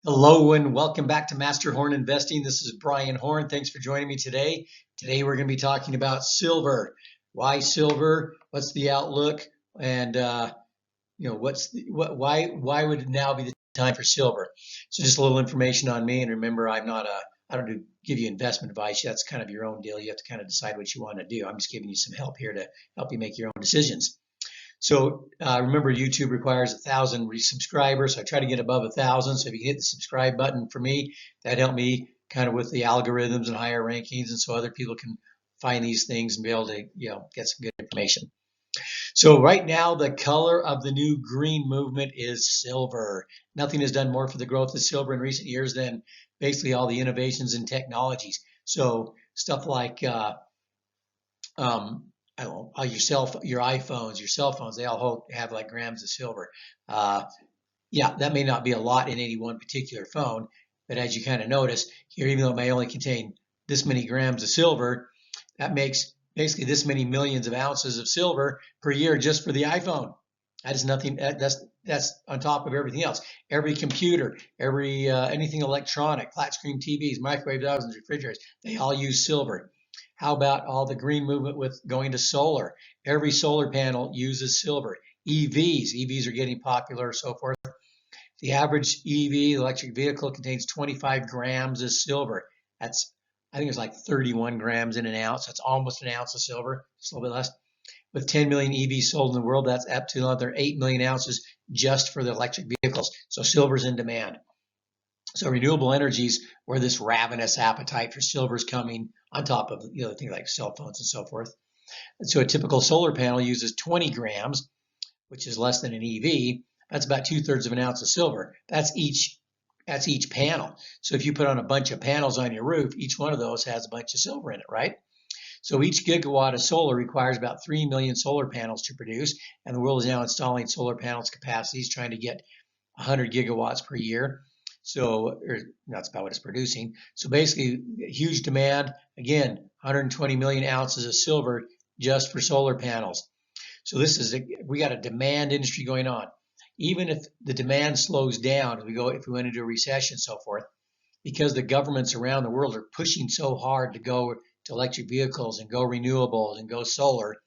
Hello and welcome back to Master Horn Investing. This is Brian Horn. Thanks for joining me today. Today we're going to be talking about silver. Why silver? What's the outlook? And why would it now be the time for silver? So just a little information on me. And remember, I don't give you investment advice. That's kind of your own deal. You have to kind of decide what you want to do. I'm just giving you some help here to help you make your own decisions. So remember, YouTube requires 1,000 subscribers. So I try to get above 1,000. So if you can hit the subscribe button for me, that helped me kind of with the algorithms and higher rankings, and so other people can find these things and be able to get some good information. So right now, the color of the new green movement is silver. Nothing has done more for the growth of silver in recent years than basically all the innovations in technologies. So stuff like I don't know, your iPhones, your cell phones, they all have like grams of silver. Yeah, that may not be a lot in any one particular phone, but as you kind of notice here, even though it may only contain this many grams of silver, that makes basically this many millions of ounces of silver per year just for the iPhone. That is nothing. That's on top of everything else. Every computer, every anything electronic, flat screen TVs, microwave ovens, refrigerators, they all use silver. How about all the green movement with going to solar? Every solar panel uses silver. EVs are getting popular, so forth. The average EV, electric vehicle, contains 25 grams of silver. I think it's like 31 grams in an ounce. That's almost an ounce of silver, just a little bit less. With 10 million EVs sold in the world, that's up to another 8 million ounces just for the electric vehicles. So silver's in demand. So renewable energies, where this ravenous appetite for silver is coming on top of things like cell phones and so forth. And so a typical solar panel uses 20 grams, which is less than an EV. That's about 2/3 of an ounce of silver. That's each panel. So if you put on a bunch of panels on your roof, each one of those has a bunch of silver in it, right? So each gigawatt of solar requires about 3 million solar panels to produce, and the world is now installing solar panels capacities, trying to get 100 gigawatts per year. So that's about what it's producing. So basically, huge demand. Again, 120 million ounces of silver just for solar panels. So we got a demand industry going on. Even if the demand slows down, if we went into a recession, so forth, because the governments around the world are pushing so hard to go to electric vehicles and go renewables and go solar,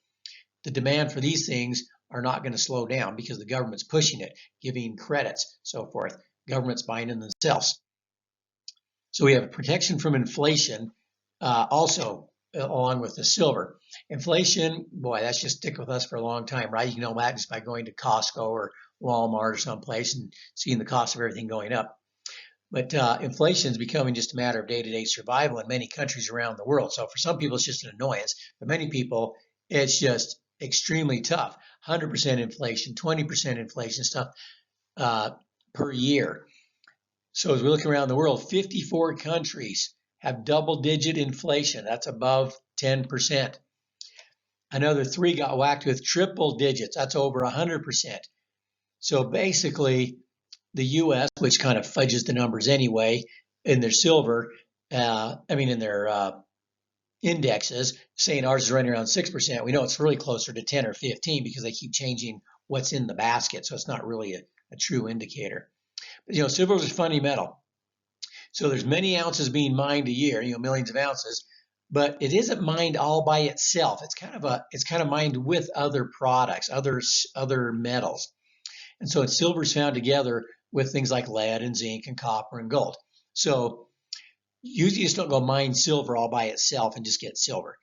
the demand for these things are not going to slow down because the government's pushing it, giving credits, so forth. Governments buying in themselves. So we have protection from inflation also along with the silver. Inflation, boy, that's just stick with us for a long time, right? You can know that just by going to Costco or Walmart or someplace and seeing the cost of everything going up. But inflation is becoming just a matter of day-to-day survival in many countries around the world. So for some people, it's just an annoyance. For many people, it's just extremely tough. 100% inflation, 20% inflation stuff per year. So as we look around the world, 54 countries have double-digit inflation. That's above 10%. Another 3 got whacked with triple digits. That's over 100%. So basically, the U.S., which kind of fudges the numbers anyway, in their silver, in their indexes, saying ours is running around 6%. We know it's really closer to 10 or 15 because they keep changing what's in the basket. So it's not really a true indicator. But, silver is a funny metal. So there's many ounces being mined a year, millions of ounces, but it isn't mined all by itself. It's kind of mined with other products, other metals. And so silver is found together with things like lead and zinc and copper and gold. So usually you just don't go mine silver all by itself and just get silver.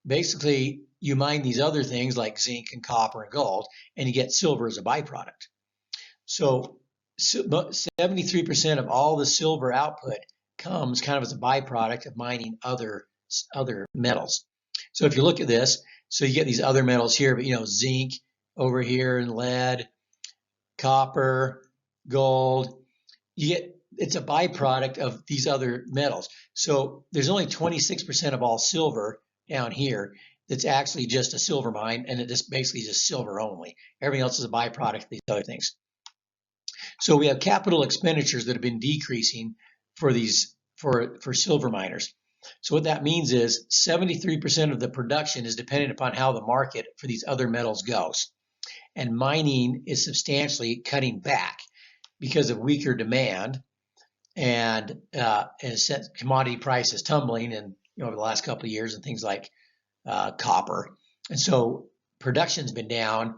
Basically, you mine these other things like zinc and copper and gold, and you get silver as a byproduct. So 73% of all the silver output comes kind of as a byproduct of mining other metals. So if you look at this, so you get these other metals here, but zinc over here and lead, copper, gold, it's a byproduct of these other metals. So there's only 26% of all silver down here that's actually just a silver mine, and it just basically just silver only. Everything else is a byproduct of these other things. So we have capital expenditures that have been decreasing for silver miners. So what that means is 73% of the production is dependent upon how the market for these other metals goes. And mining is substantially cutting back because of weaker demand. and has sent commodity prices tumbling in over the last couple of years, and things like copper. And so production's been down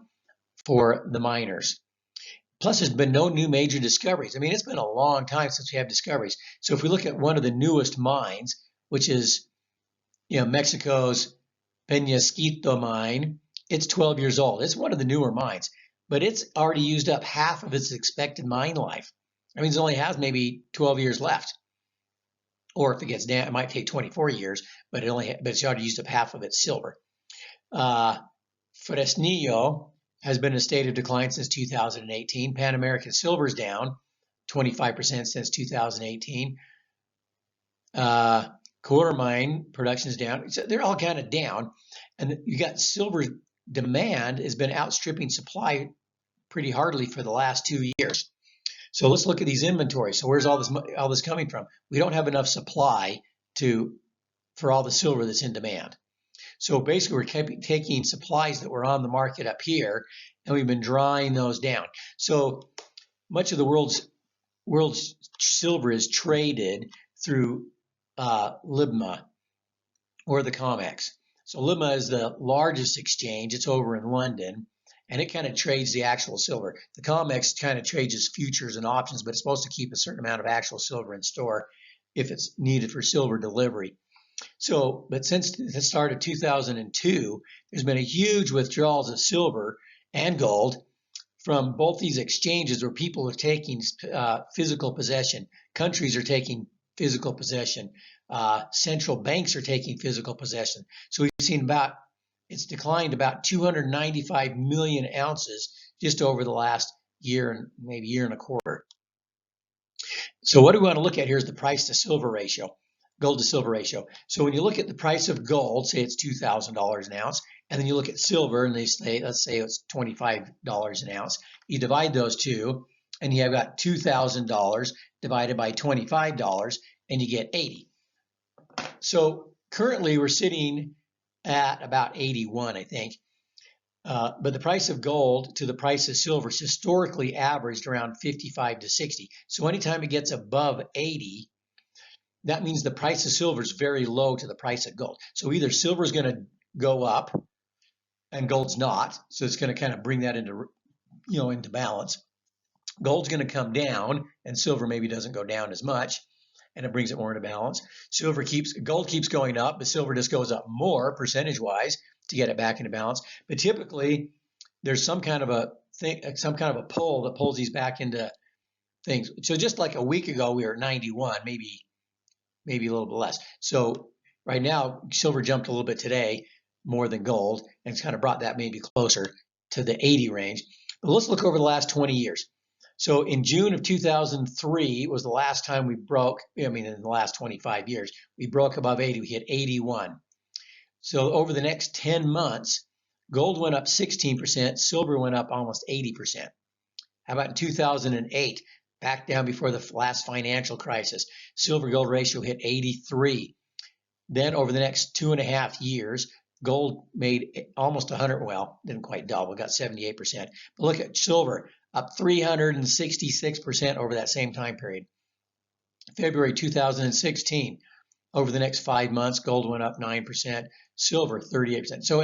for the miners. Plus, there's been no new major discoveries. I mean, it's been a long time since we have discoveries. So if we look at one of the newest mines, which is Mexico's Peñasquito mine, it's 12 years old. It's one of the newer mines, but it's already used up half of its expected mine life. I mean, it only has maybe 12 years left. Or if it gets down, it might take 24 years, but it's already used up half of its silver. Fresnillo has been in a state of decline since 2018. Pan American Silver's down 25% since 2018. Core mine production is down. So they're all kind of down. And you got silver demand has been outstripping supply pretty hardly for the last 2 years. So let's look at these inventories. So where's all this coming from? We don't have enough supply for all the silver that's in demand. So basically, we're taking supplies that were on the market up here, and we've been drawing those down. So much of the world's silver is traded through LIBMA or the COMEX. So LIBMA is the largest exchange. It's over in London, and it kind of trades the actual silver. The COMEX kind of trades futures and options, but it's supposed to keep a certain amount of actual silver in store if it's needed for silver delivery. So, but since the start of 2002, there's been a huge withdrawals of silver and gold from both these exchanges where people are taking physical possession. Countries are taking physical possession. Central banks are taking physical possession. So we've seen it's declined about 295 million ounces just over the last year and maybe year and a quarter. So what do we want to look at here is the price to silver ratio, gold to silver ratio. So when you look at the price of gold, say it's $2,000 an ounce, and then you look at silver and let's say it's $25 an ounce. You divide those two and you have got $2,000 divided by $25 and you get 80. So currently we're sitting at about 81, I think. But the price of gold to the price of silver is historically averaged around 55 to 60. So anytime it gets above 80, that means the price of silver is very low to the price of gold. So either silver is going to go up and gold's not. So it's going to kind of bring that into balance. Gold's going to come down and silver maybe doesn't go down as much, and it brings it more into balance. Gold keeps going up, but silver just goes up more percentage-wise to get it back into balance. But typically, there's some kind of a pull that pulls these back into things. So just like a week ago, we were at 91, maybe a little bit less. So right now, silver jumped a little bit today, more than gold, and it's kind of brought that maybe closer to the 80 range. But let's look over the last 20 years. So in June of 2003 was the last time we broke, in the last 25 years, we broke above 80. We hit 81. So over the next 10 months, gold went up 16%, silver went up almost 80%. How about in 2008, back down before the last financial crisis, silver-gold ratio hit 83. Then over the next 2.5 years, gold made almost 100, well, didn't quite double, got 78%. But look at silver, up 366% over that same time period. February 2016, over the next 5 months, gold went up 9%, silver 38%. So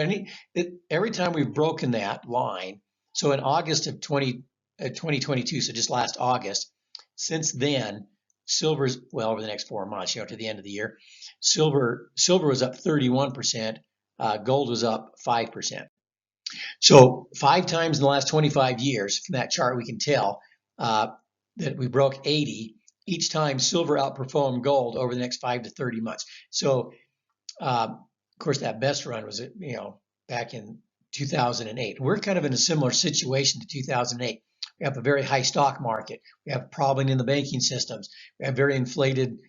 every time we've broken that line, so in August of 2022, so just last August, since then, silver's, over the next 4 months, to the end of the year, silver was up 31%, gold was up 5%. So 5 times in the last 25 years, from that chart, we can tell that we broke 80. Each time, silver outperformed gold over the next 5 to 30 months. So, of course, that best run was, back in 2008. We're kind of in a similar situation to 2008. We have a very high stock market. We have problem in the banking systems. We have very inflated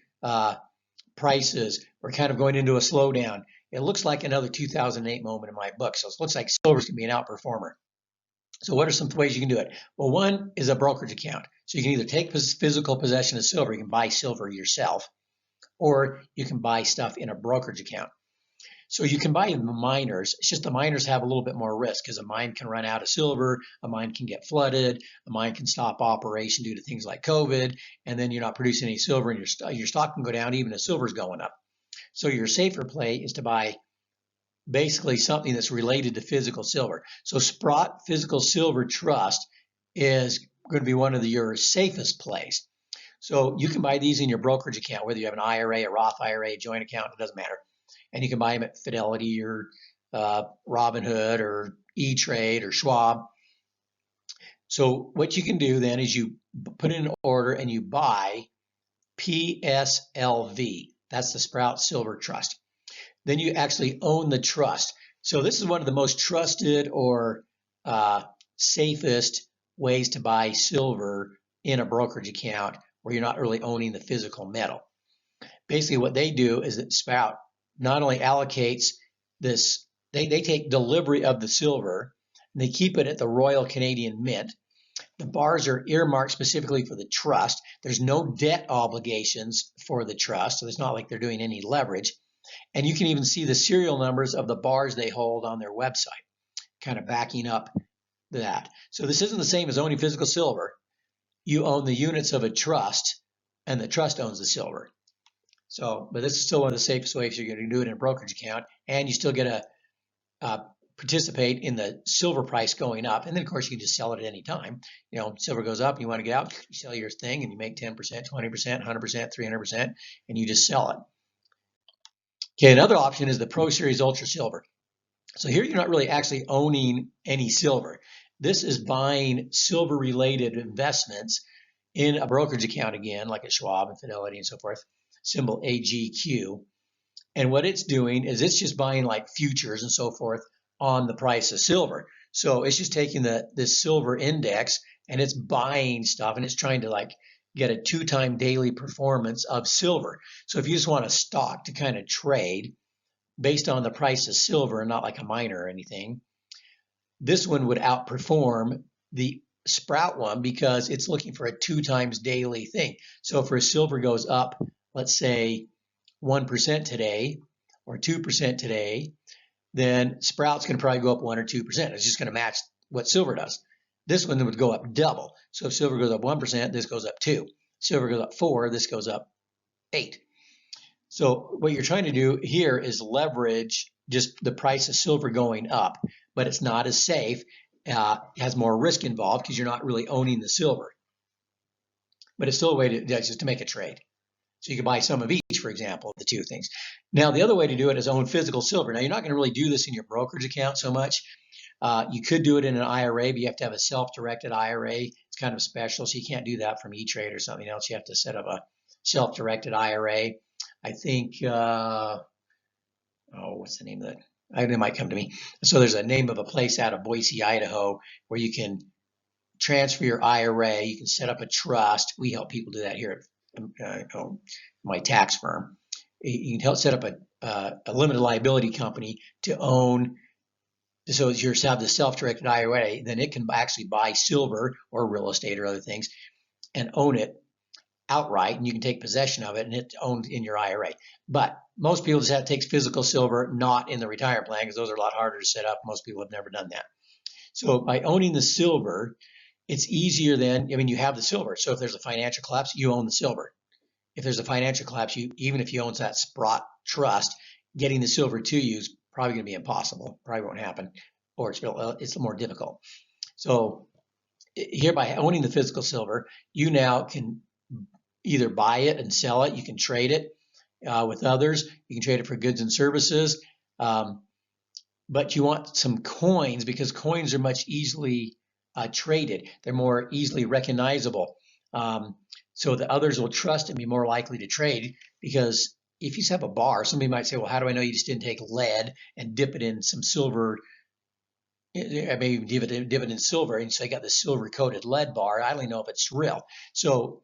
prices. We're kind of going into a slowdown. It looks like another 2008 moment in my book. So it looks like silver's going to be an outperformer. So what are some ways you can do it? Well, one is a brokerage account. So you can either take physical possession of silver, you can buy silver yourself, or you can buy stuff in a brokerage account. So you can buy the miners. It's just the miners have a little bit more risk because a mine can run out of silver, a mine can get flooded, a mine can stop operation due to things like COVID, and then you're not producing any silver, and your stock can go down even if silver's going up. So your safer play is to buy basically something that's related to physical silver. So Sprott Physical Silver Trust is going to be one of your safest plays. So you can buy these in your brokerage account, whether you have an IRA, a Roth IRA, a joint account, it doesn't matter. And you can buy them at Fidelity or Robinhood or E-Trade or Schwab. So what you can do then is you put in an order and you buy PSLV. That's the Sprott Silver Trust. Then you actually own the trust. So this is one of the most trusted or safest ways to buy silver in a brokerage account where you're not really owning the physical metal. Basically what they do is that Sprott not only allocates this, they take delivery of the silver and they keep it at the Royal Canadian Mint. The bars are earmarked specifically for the trust. There's no debt obligations for the trust, so it's not like they're doing any leverage. And you can even see the serial numbers of the bars they hold on their website, kind of backing up that. So this isn't the same as owning physical silver. You own the units of a trust, and the trust owns the silver. So, but this is still one of the safest ways you're going to do it in a brokerage account, and you still get to participate in the silver price going up. And then, of course, you can just sell it at any time. You know, silver goes up, you want to get out, you sell your thing, and you make 10%, 20%, 100%, 300%, and you just sell it. Okay, another option is the Proshares Ultra Silver. So here you're not really actually owning any silver. This is buying silver-related investments in a brokerage account again, like a Schwab and Fidelity and so forth, symbol AGQ. And what it's doing is it's just buying like futures and so forth on the price of silver. So it's just taking this silver index and it's buying stuff and it's trying to like get a 2-time daily performance of silver. So if you just want a stock to kind of trade based on the price of silver and not like a miner or anything, this one would outperform the Sprott one because it's looking for a 2 times daily thing. So if silver goes up, let's say 1% today or 2% today, then Sprout's going to probably go up 1 or 2%. It's just going to match what silver does. This one would go up double. So if silver goes up 1%, this goes up 2. Silver goes up 4, this goes up 8. So what you're trying to do here is leverage just the price of silver going up, but it's not as safe. It has more risk involved because you're not really owning the silver. But it's still a way to just to make a trade. So you can buy some of each, for example, the two things. Now, the other way to do it is own physical silver. Now, you're not going to really do this in your brokerage account so much. You could do it in an IRA, but you have to have a self-directed IRA. It's kind of special, so you can't do that from E-Trade or something else. You have to set up a self-directed IRA. I think, what's the name of that? It might come to me. So there's a name of a place out of Boise, Idaho, where you can transfer your IRA. You can set up a trust. We help people do that here at my tax firm. You can help set up a limited liability company to own. So as you have the self-directed IRA, then it can actually buy silver or real estate or other things and own it outright, and you can take possession of it and it's owned in your IRA. But most people just have to take physical silver, not in the retirement plan, because those are a lot harder to set up. Most people have never done that. So by owning the silver, it's easier than, you have the silver. So if there's a financial collapse, you own the silver. If there's a financial collapse, even if you own that Sprott trust, getting the silver to you is probably going to be impossible. Probably won't happen, or it's more difficult. So here, by owning the physical silver, you now can either buy it and sell it. You can trade it with others. You can trade it for goods and services. But you want some coins because coins are much easily traded. They're more easily recognizable. So the others will trust and be more likely to trade, because if you just have a bar, somebody might say, well, how do I know you just didn't take lead and dip it in some silver? Maybe dip it in silver, and so you got the silver coated lead bar. I don't know if it's real. So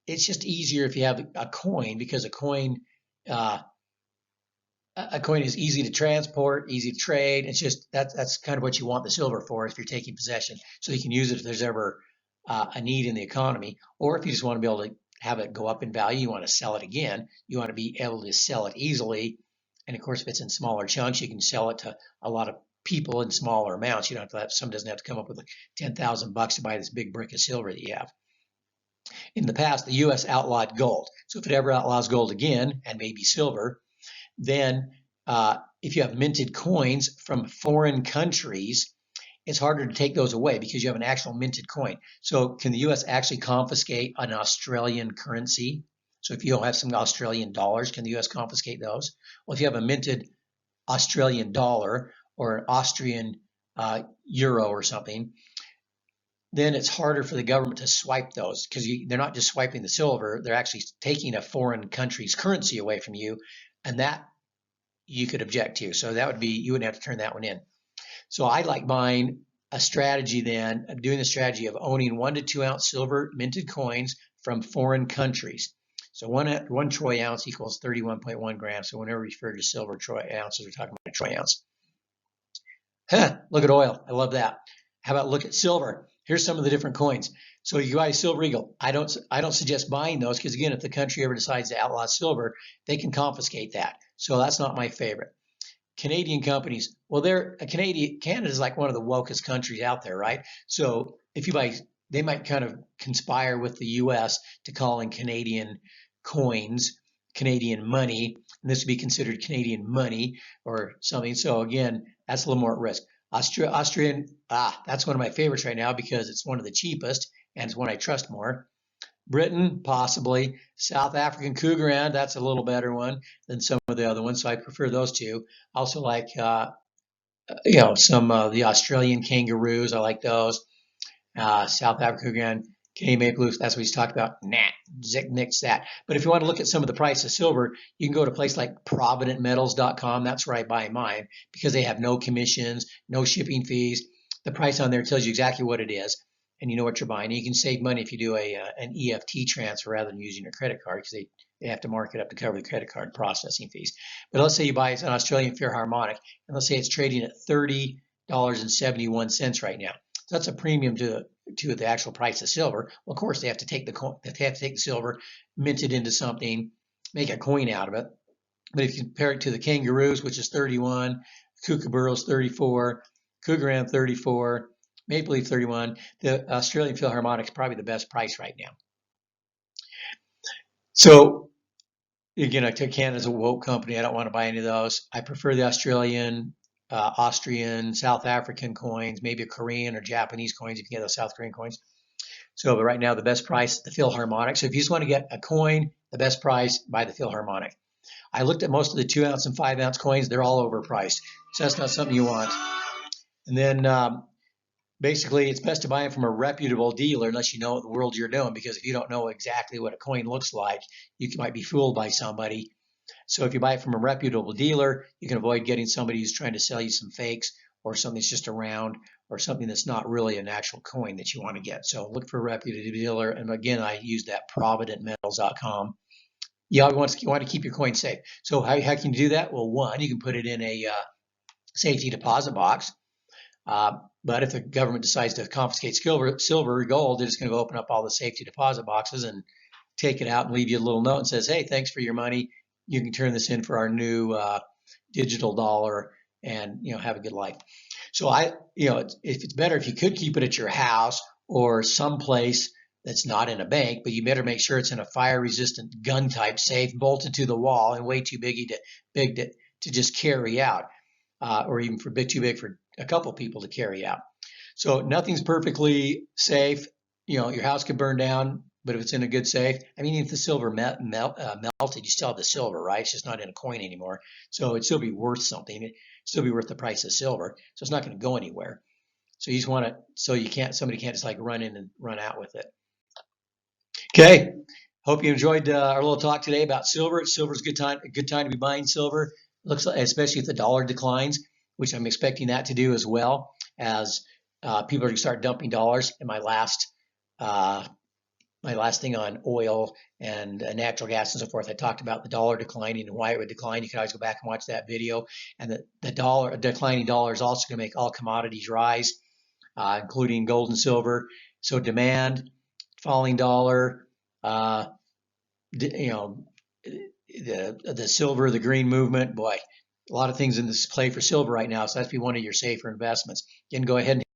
it's just easier if you have a coin, because a coin is easy to transport, easy to trade. It's just that's kind of what you want the silver for if you're taking possession, so you can use it if there's ever a need in the economy, or if you just want to be able to have it go up in value, you want to sell it again, you want to be able to sell it easily And of course, if it's in smaller chunks, you can sell it to a lot of people in smaller amounts. You don't have to have, some doesn't have to come up with like 10,000 bucks to buy this big brick of silver that you have. In the past, the U.S. outlawed gold. So if it ever outlaws gold again, and maybe silver, then if you have minted coins from foreign countries, it's harder to take those away because you have an actual minted coin. So can the U.S. actually confiscate an Australian currency? So if you don't have some Australian dollars, can the U.S. confiscate those? Well, if you have a minted Australian dollar or an Austrian euro or something, then it's harder for the government to swipe those because they're not just swiping the silver, they're actually taking a foreign country's currency away from you, and that you could object to. So that would be, you wouldn't have to turn that one in. So I like buying a strategy then, of doing the strategy of owning 1 to 2 ounce silver minted coins from foreign countries. So one troy ounce equals 31.1 grams. So whenever we refer to silver troy ounces, we're talking about a troy ounce. Look at oil. I love that. How about look at silver? Here's some of the different coins. So you buy Silver Eagle. I don't suggest buying those because again, if the country ever decides to outlaw silver, they can confiscate that. So that's not my favorite. Canadian companies, well, Canada's like one of the wokest countries out there, right? So if you buy, they might kind of conspire with the U.S. to call in Canadian coins, Canadian money, and this would be considered Canadian money or something. So again, that's a little more at risk. Austrian, that's one of my favorites right now because it's one of the cheapest and it's one I trust more. Britain, possibly. South African Cougaran, that's a little better one than some of the other ones, so I prefer those two. I also like, some of the Australian kangaroos. I like those. South Africa Cougaran, Canadian Maple Leafs, that's what he's talking about. Nah, nix that. But if you want to look at some of the price of silver, you can go to a place like providentmetals.com. That's where I buy mine because they have no commissions, no shipping fees. The price on there tells you exactly what it is, and you know what you're buying. You can save money if you do an EFT transfer rather than using your credit card because they have to mark it up to cover the credit card processing fees. But let's say you buy an Australian Philharmonic, and let's say it's trading at $30.71 right now. So that's a premium to the actual price of silver. Well, of course, they have to take the silver, mint it into something, make a coin out of it. But if you compare it to the kangaroos, which is 31, kookaburras 34, Cougaran 34, Maple Leaf 31, the Australian Philharmonic is probably the best price right now. So again, Canada's a woke company. I don't want to buy any of those. I prefer the Australian, Austrian, South African coins, maybe a Korean or Japanese coins if you get those South Korean coins. So, but right now the best price, the Philharmonic. So if you just want to get a coin, the best price, buy the Philharmonic. I looked at most of the 2 ounce and 5 ounce coins. They're all overpriced. So that's not something you want. And then basically it's best to buy them from a reputable dealer unless you know what the world you're doing, because if you don't know exactly what a coin looks like, you might be fooled by somebody. So if you buy it from a reputable dealer, you can avoid getting somebody who's trying to sell you some fakes or something that's just around or something that's not really an actual coin that you want to get. So look for a reputable dealer. And again, I use that providentmetals.com. You want to keep your coin safe. So how can you do that? Well, one, you can put it in a safety deposit box. But if the government decides to confiscate silver or gold, they're just going to open up all the safety deposit boxes and take it out and leave you a little note and says, hey, thanks for your money. You can turn this in for our new digital dollar and, have a good life. So if it's better if you could keep it at your house or someplace that's not in a bank, but you better make sure it's in a fire resistant gun type safe, bolted to the wall and way too big to just carry out, or even too big for a couple people to carry out. So nothing's perfectly safe. Your house could burn down, but if it's in a good safe, if the silver melted, you still have the silver, right? It's just not in a coin anymore. So it'd still be worth something. It'd still be worth the price of silver. So it's not going to go anywhere. So you just want it so somebody can't just like run in and run out with it. Okay. Hope you enjoyed our little talk today about silver. Silver's a good time to be buying silver. Looks like, especially if the dollar declines, which I'm expecting that to do as well, as people are going to start dumping dollars. In my last thing on oil and natural gas and so forth, I talked about the dollar declining and why it would decline. You can always go back and watch that video. And the declining dollar is also going to make all commodities rise, including gold and silver. So demand, falling dollar, the silver, the green movement, boy, a lot of things in this play for silver right now, so that's be one of your safer investments. Again, go ahead and